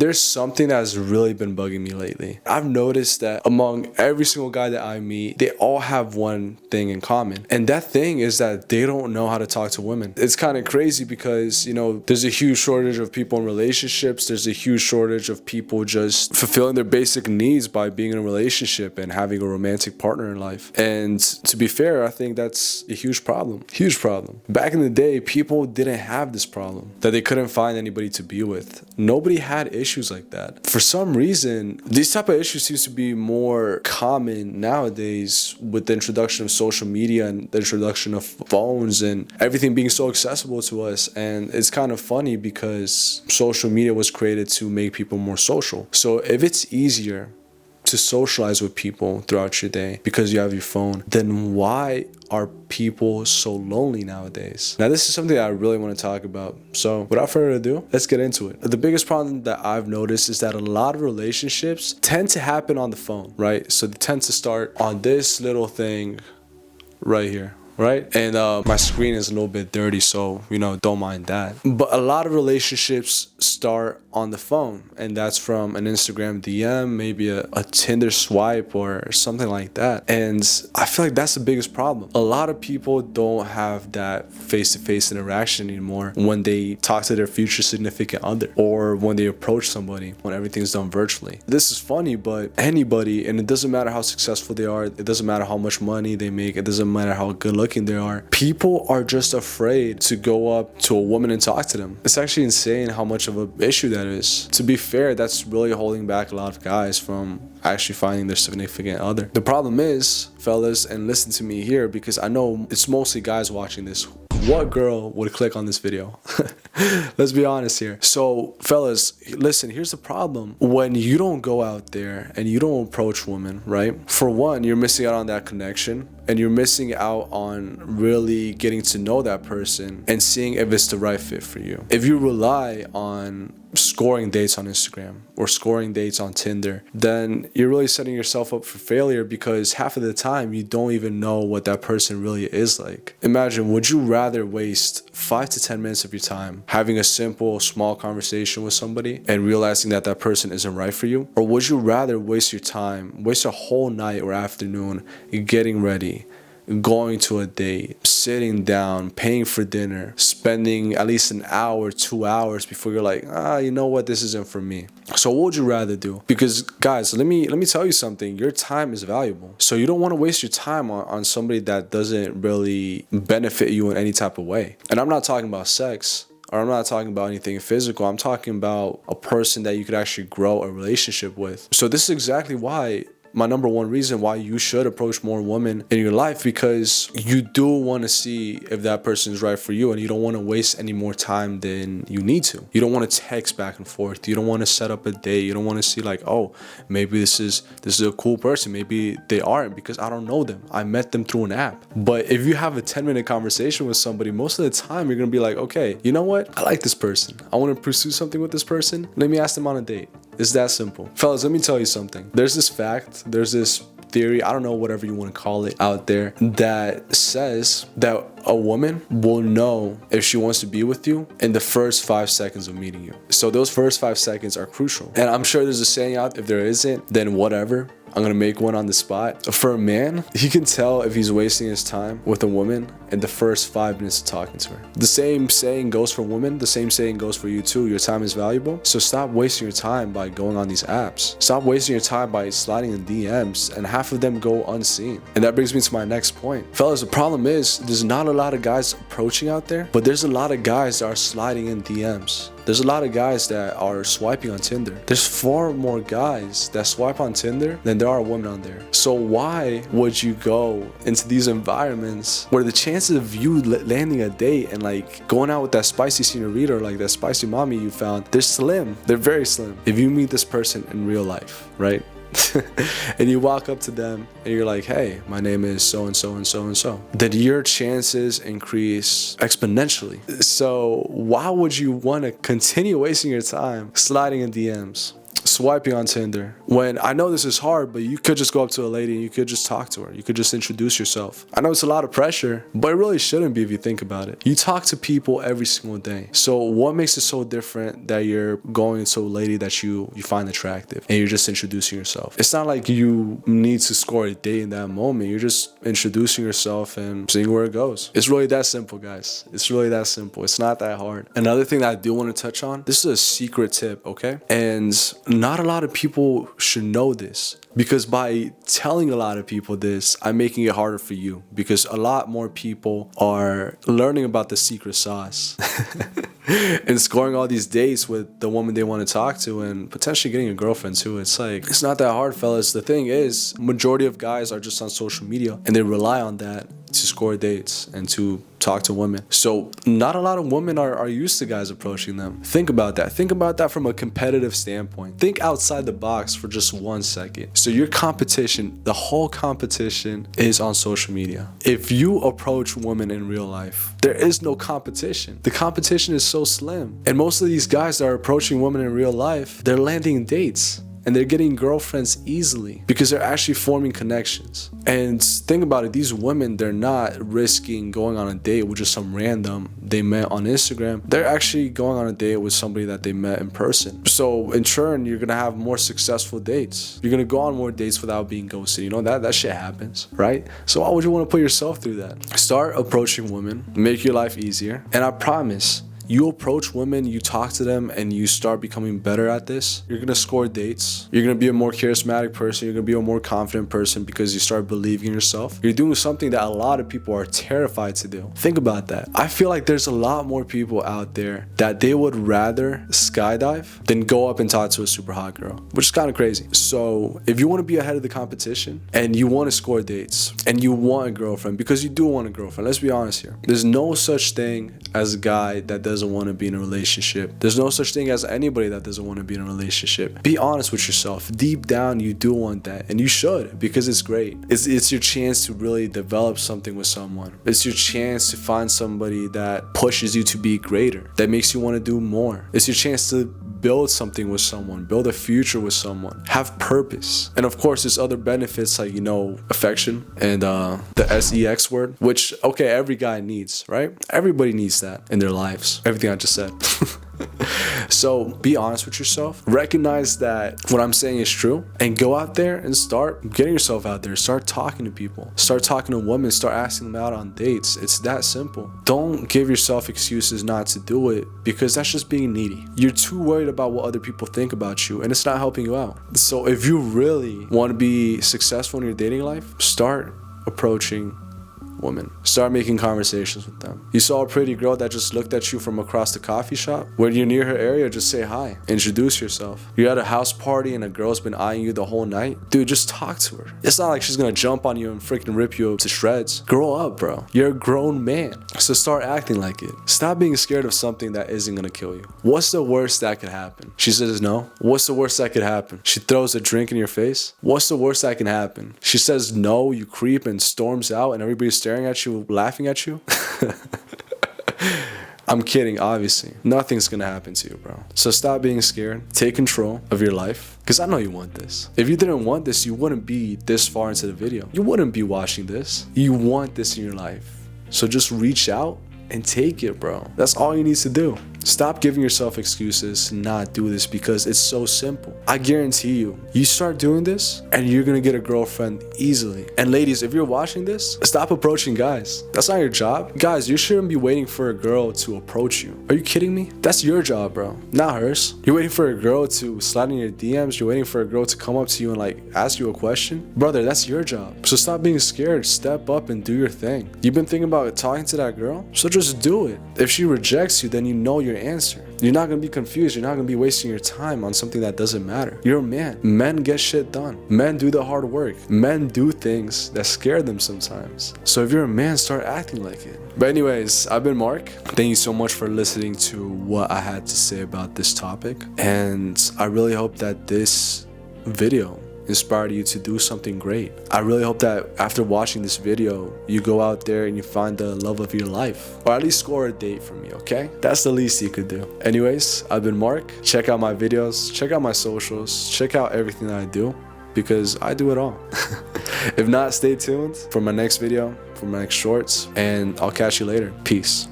There's something that's really been bugging me lately. I've noticed that among every single guy that I meet, they all have one thing in common. And that thing is that they don't know how to talk to women. It's kind of crazy because, there's a huge shortage of people in relationships. There's a huge shortage of people just fulfilling their basic needs by being in a relationship and having a romantic partner in life. And to be fair, I think that's a huge problem. Huge problem. Back in the day, people didn't have this problem, that they couldn't find anybody to be with. Nobody had issues like that. For some reason, these type of issues seems to be more common nowadays with the introduction of social media and the introduction of phones and everything being so accessible to us. And it's kind of funny because social media was created to make people more social. So if it's easier to socialize with people throughout your day because you have your phone, then why are people so lonely nowadays? Now, this is something that I really want to talk about. So without further ado, let's get into it. The biggest problem that I've noticed is that a lot of relationships tend to happen on the phone, right? So they tend to start on this little thing right here. Right? And my screen is a little bit dirty, so, don't mind that. But a lot of relationships start on the phone, and that's from an Instagram DM, maybe a Tinder swipe or something like that. And I feel like that's the biggest problem. A lot of people don't have that face-to-face interaction anymore when they talk to their future significant other or when they approach somebody, when everything's done virtually. This is funny, but anybody, and it doesn't matter how successful they are, it doesn't matter how much money they make, it doesn't matter how good looking they are, people are just afraid to go up to a woman and talk to them. It's actually insane how much of an issue that is. To be fair, that's really holding back a lot of guys from actually finding their significant other. The problem is, fellas, and listen to me here because I know it's mostly guys watching this, what girl would click on this video? Let's be honest here. So, fellas, listen, here's the problem. When you don't go out there and you don't approach women, right? For one, you're missing out on that connection and you're missing out on really getting to know that person and seeing if it's the right fit for you. If you rely on scoring dates on Instagram or scoring dates on Tinder, then you're really setting yourself up for failure because half of the time you don't even know what that person really is like. Imagine, would you rather waste 5 to 10 minutes of your time having a simple, small conversation with somebody and realizing that that person isn't right for you? Or would you rather waste your time, waste a whole night or afternoon getting ready, going to a date, sitting down, paying for dinner, spending at least an hour, 2 hours before you're like, you know what, this isn't for me. So what would you rather do? Because guys, let me tell you something. Your time is valuable. So you don't want to waste your time on somebody that doesn't really benefit you in any type of way. And I'm not talking about sex, or I'm not talking about anything physical. I'm talking about a person that you could actually grow a relationship with. So this is exactly why my number one reason why you should approach more women in your life, because you do want to see if that person is right for you and you don't want to waste any more time than you need to. You don't want to text back and forth. You don't want to set up a date. You don't want to see like, oh, maybe this is a cool person. Maybe they aren't because I don't know them. I met them through an app. But if you have a 10-minute conversation with somebody, most of the time you're going to be like, okay, you know what? I like this person. I want to pursue something with this person. Let me ask them on a date. It's that simple. Fellas, let me tell you something. There's this fact, there's this theory, I don't know, whatever you want to call it out there, that says that a woman will know if she wants to be with you in the first 5 seconds of meeting you. So those first 5 seconds are crucial. And I'm sure there's a saying out, if there isn't, then whatever. I'm gonna make one on the spot. For a man, he can tell if he's wasting his time with a woman in the first 5 minutes of talking to her. The same saying goes for women. The same saying goes for you too. Your time is valuable. So stop wasting your time by going on these apps. Stop wasting your time by sliding in DMs, and half of them go unseen. And that brings me to my next point. Fellas, the problem is there's not a lot of guys approaching out there, but there's a lot of guys that are sliding in DMs. There's a lot of guys that are swiping on Tinder. There's far more guys that swipe on Tinder than there are women on there. So why would you go into these environments where the chances of you landing a date and like going out with that spicy senorita or like that spicy mommy you found, they're slim. They're very slim. If you meet this person in real life, right? And you walk up to them and you're like, hey, my name is so and so and so and so, then your chances increase exponentially. So why would you want to continue wasting your time sliding in DMs? swiping on Tinder, when I know this is hard, but you could just go up to a lady and you could just talk to her. You could just introduce yourself. I know it's a lot of pressure, but it really shouldn't be if you think about it. You talk to people every single day. So what makes it so different that you're going to a lady that you find attractive and you're just introducing yourself? It's not like you need to score a date in that moment. You're just introducing yourself and seeing where it goes. It's really that simple, guys. It's really that simple. It's not that hard. Another thing that I do want to touch on, this is a secret tip, okay? And not a lot of people should know this, because by telling a lot of people this, I'm making it harder for you, because a lot more people are learning about the secret sauce and scoring all these dates with the woman they want to talk to and potentially getting a girlfriend too. It's like, it's not that hard, fellas. The thing is, majority of guys are just on social media and they rely on that to score dates and to talk to women. So not a lot of women are used to guys approaching them. Think about that. Think about that from a competitive standpoint. Think outside the box for just 1 second. So your competition, the whole competition is on social media. If you approach women in real life, there is no competition. The competition is so slim. And most of these guys that are approaching women in real life, they're landing dates. And they're getting girlfriends easily because they're actually forming connections. And think about it, these women, they're not risking going on a date with just some random they met on Instagram. They're actually going on a date with somebody that they met in person. So in turn, you're gonna have more successful dates. You're gonna go on more dates without being ghosted. You know, that shit happens, right? So why would you want to put yourself through that? Start approaching women, make your life easier. And I promise, you approach women, you talk to them, and you start becoming better at this, you're gonna score dates. You're gonna be a more charismatic person. You're gonna be a more confident person because you start believing in yourself. You're doing something that a lot of people are terrified to do. Think about that. I feel like there's a lot more people out there that they would rather skydive than go up and talk to a super hot girl, which is kind of crazy. So if you want to be ahead of the competition and you want to score dates and you want a girlfriend, because you do want a girlfriend, let's be honest here. There's no such thing as a guy that doesn't want to be in a relationship. There's no such thing as anybody that doesn't want to be in a relationship. Be honest with yourself. Deep down, you do want that, and you should, because it's great. It's your chance to really develop something with someone. It's your chance to find somebody that pushes you to be greater, that makes you want to do more. It's your chance to build something with someone, build a future with someone, have purpose. And of course, there's other benefits like, you know, affection and the sex word, which, okay, every guy needs, right? Everybody needs that in their lives. Everything I just said. So be honest with yourself. Recognize that what I'm saying is true, and go out there and start getting yourself out there. Start talking to people. Start talking to women. Start asking them out on dates. It's that simple. Don't give yourself excuses not to do it, because that's just being needy. You're too worried about what other people think about you, and it's not helping you out. So if you really want to be successful in your dating life, start approaching women. Start making conversations with them. You saw a pretty girl that just looked at you from across the coffee shop. When you're near her area, just say hi. Introduce yourself. You're at a house party and a girl's been eyeing you the whole night. Dude, just talk to her. It's not like she's gonna jump on you and freaking rip you to shreds. Grow up, bro. You're a grown man. So start acting like it. Stop being scared of something that isn't gonna kill you. What's the worst that could happen? She says no. What's the worst that could happen? She throws a drink in your face. What's the worst that can happen? She says no, you creep and storms out and everybody's staring at you, laughing at you. I'm kidding, obviously. Nothing's gonna happen to you, bro. So stop being scared. Take control of your life, because I know you want this. If you didn't want this, you wouldn't be this far into the video. You wouldn't be watching this. You want this in your life. So just reach out and take it, bro. That's all you need to do. Stop giving yourself excuses to not do this, because it's so simple. I guarantee you, you start doing this and you're gonna get a girlfriend easily. And ladies, if you're watching this, stop approaching guys. That's not your job. Guys, you shouldn't be waiting for a girl to approach you. Are you kidding me? That's your job, bro, not hers. You're waiting for a girl to slide in your DMs. You're waiting for a girl to come up to you and like ask you a question. Brother, that's your job. So stop being scared. Step up and do your thing. You've been thinking about talking to that girl? So just do it. If she rejects you, then you know your answer. You're not gonna be confused. You're not gonna be wasting your time on something that doesn't matter. You're a man. Men get shit done. Men do the hard work. Men do things that scare them sometimes. So if you're a man, start acting like it. But anyways, I've been Mark. Thank you so much for listening to what I had to say about this topic. And I really hope that this video inspired you to do something great. I really hope that after watching this video, you go out there and you find the love of your life, or at least score a date for me, okay? That's the least you could do. Anyways, I've been Mark. Check out my videos, check out my socials, check out everything that I do, because I do it all. If not, stay tuned for my next video, for my next shorts, and I'll catch you later. Peace.